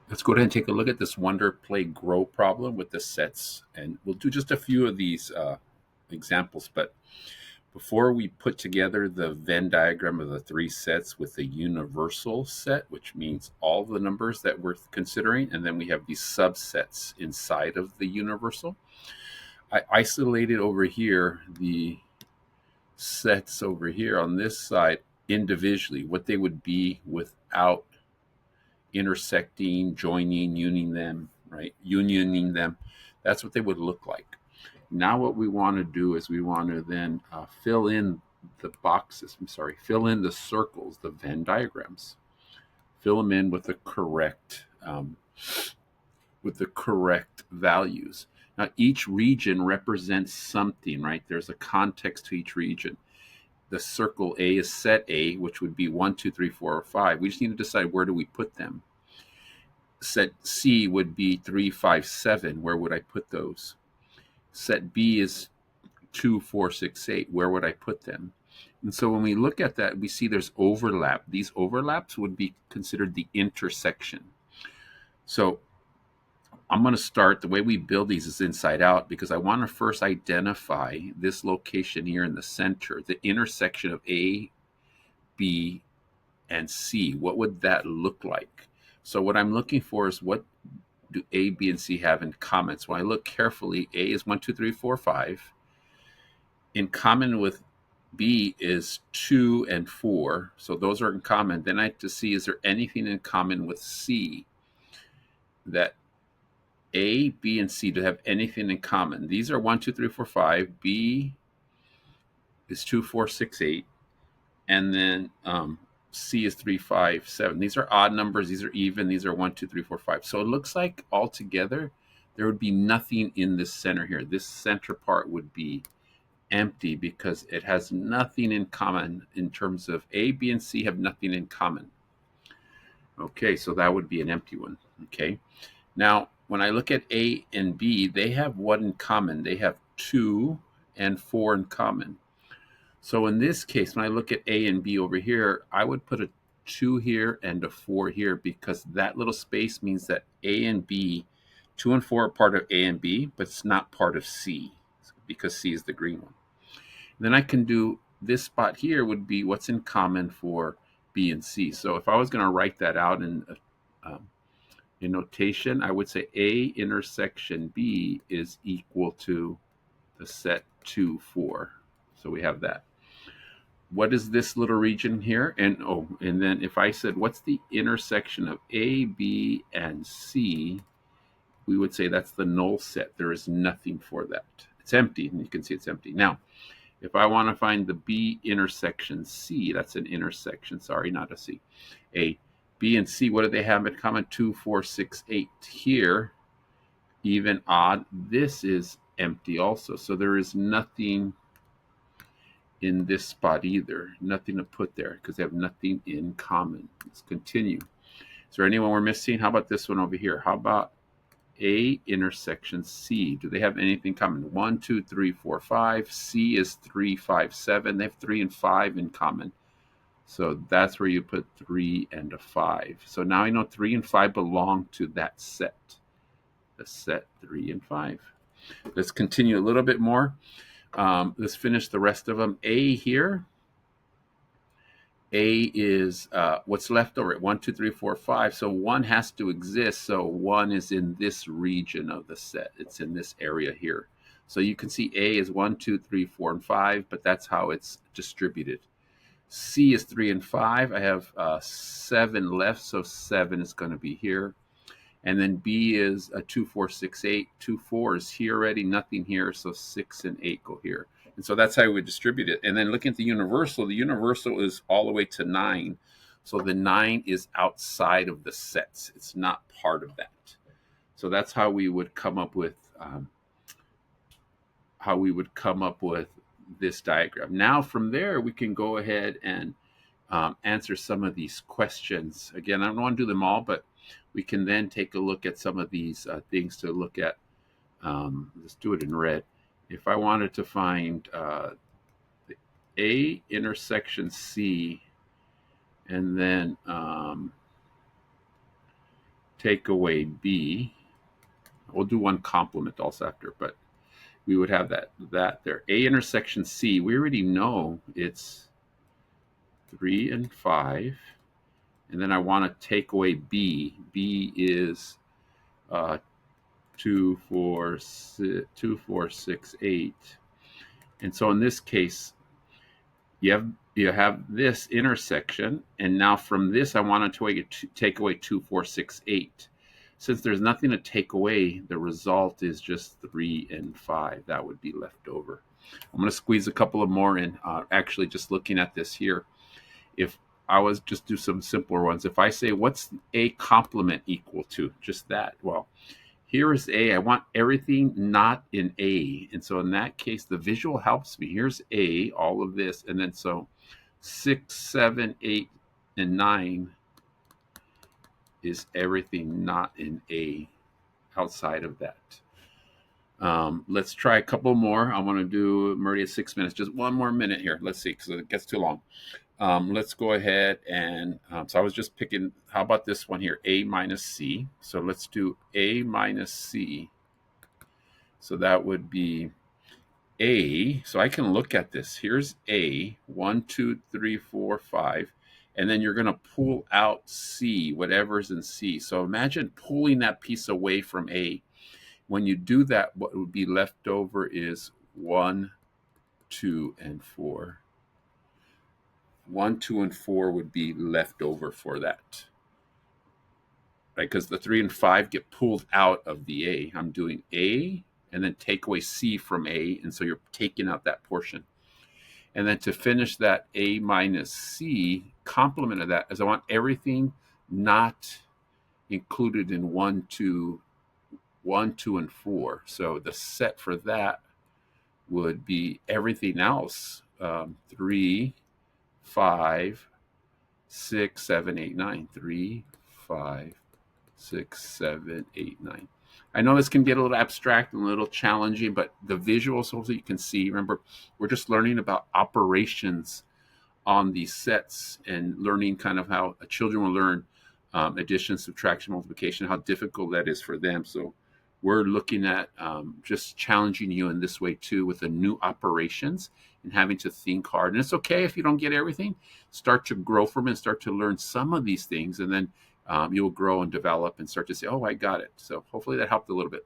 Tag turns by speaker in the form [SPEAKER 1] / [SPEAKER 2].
[SPEAKER 1] Let's go ahead and take a look at this wonder play grow problem with the sets. And we'll do just a few of these examples. But before we put together the Venn diagram of the three sets with the universal set, which means all the numbers that we're considering, and then we have these subsets inside of the universal, I isolated over here the sets over here on this side individually, what they would be without intersecting, joining, unioning them, right? Unioning them. That's what they would look like. Now, what we want to do is we want to then fill in the boxes. I'm sorry, fill in the circles, the Venn diagrams. Fill them in with the correct values. Now, each region represents something, right? There's a context to each region. The circle A is set A, which would be 1, 2, 3, 4, or 5. We just need to decide where do we put them. Set C would be 3, 5, 7. Where would I put those? Set B is 2, 4, 6, 8. Where would I put them? And so when we look at that, we see there's overlap. These overlaps would be considered the intersection. So I'm going to start the way we build these is inside out because I want to first identify this location here in the center, the intersection of A, B, and C. What would that look like? So what I'm looking for is what do A, B, and C have in common? So when I look carefully, A is 1, 2, 3, 4, 5. In common with B is 2 and 4. So those are in common. Then I have to see, is there anything in common with C that A, B, and C do have anything in common? These are 1, 2, 3, 4, 5. B is 2, 4, 6, 8. And then C is 3, 5, 7. These are odd numbers. These are even. These are 1, 2, 3, 4, 5. So it looks like altogether there would be nothing in this center here. This center part would be empty because it has nothing in common in terms of A, B, and C have nothing in common. Okay, so that would be an empty one. Okay. Now, when I look at A and B, they have what in common? They have 2 and 4 in common. So in this case, when I look at A and B over here, I would put a 2 here and a 4 here because that little space means that A and B, 2 and 4 are part of A and B, but it's not part of C because C is the green one. Then I can do this spot here would be what's in common for B and C. So if I was going to write that out um, in notation, I would say A intersection B is equal to the set 2, 4. So we have that. What is this little region here? And then if I said, what's the intersection of A, B, and C, we would say that's the null set. There is nothing for that. It's empty, and you can see it's empty. Now, if I want to find the B intersection C, that's an intersection, sorry, not a C. A, B, and C, what do they have in common? 2, 4, 6, 8. Here, even, odd, this is empty also. So there is nothing in this spot either. Nothing to put there because they have nothing in common. Let's continue. Is there anyone we're missing? How about this one over here? How about A intersection C? Do they have anything common? 1, 2, 3, 4, 5. C is 3, 5, 7. They have 3 and 5 in common. So that's where you put 3 and a 5. So now I know 3 and 5 belong to that set. The set 3 and 5. Let's continue a little bit more. Let's finish the rest of them. A here. A is what's left over at 1, 2, 3, 4, 5. So 1 has to exist. So 1 is in this region of the set. It's in this area here. So you can see A is 1, 2, 3, 4, and 5, but that's how it's distributed. C is 3 and 5. I have 7 left, so 7 is going to be here. And then B is a 2, 4, 6, 8. 2, 4 is here already, nothing here, so 6 and 8 go here. And so that's how we would distribute it. And then looking at the universal is all the way to 9. So the 9 is outside of the sets. It's not part of that. So that's how we would come up with this diagram. Now from there, we can go ahead and answer some of these questions. Again, I don't want to do them all, but we can then take a look at some of these things to look at. Let's do it in red. If I wanted to find the A intersection C, and then take away B. We'll do one complement also after, but we would have that there. A intersection C, we already know it's 3 and 5. And then I want to take away B. B is uh, 2, 4, 6, 8. And so in this case, you have this intersection, and now from this I want to take away 2, 4, 6, 8. Since there's nothing to take away, the result is just 3 and 5. That would be left over. I'm going to squeeze a couple of more in. Actually, just looking at this here, if I was just do some simpler ones, if I say what's A complement equal to, just that. Well, here is A. I want everything not in A. And so in that case, the visual helps me. Here's A, all of this. And then so 6, 7, 8, and 9 is everything not in A outside of that. Let's try a couple more. I want to do Meridia 6 minutes. Just one more minute here. Let's see, because it gets too long. Let's go ahead and so I was just picking. How about this one here? A minus C. So let's do A minus C. So that would be A. So I can look at this. Here's A, 1, 2, 3, 4, 5. And then you're going to pull out C, whatever's in C. So imagine pulling that piece away from A. When you do that, what would be left over is 1, 2, and 4. 1, 2, and 4 would be left over for that. Right? Because the 3 and 5 get pulled out of the A. I'm doing A and then take away C from A. And so you're taking out that portion. And then to finish that A minus C, complement of that is I want everything not included in 1, 2, and 4. So the set for that would be everything else. 3, 5, 6, 7, 8, 9. 3, 5, 6, 7, 8, 9. I know this can get a little abstract and a little challenging, but the visuals, hopefully you can see. Remember, we're just learning about operations on these sets and learning kind of how children will learn addition, subtraction, multiplication, how difficult that is for them. So we're looking at just challenging you in this way too with the new operations and having to think hard. And it's okay if you don't get everything. Start to grow from it and start to learn some of these things, and then you'll grow and develop and start to say, oh, I got it. So hopefully that helped a little bit.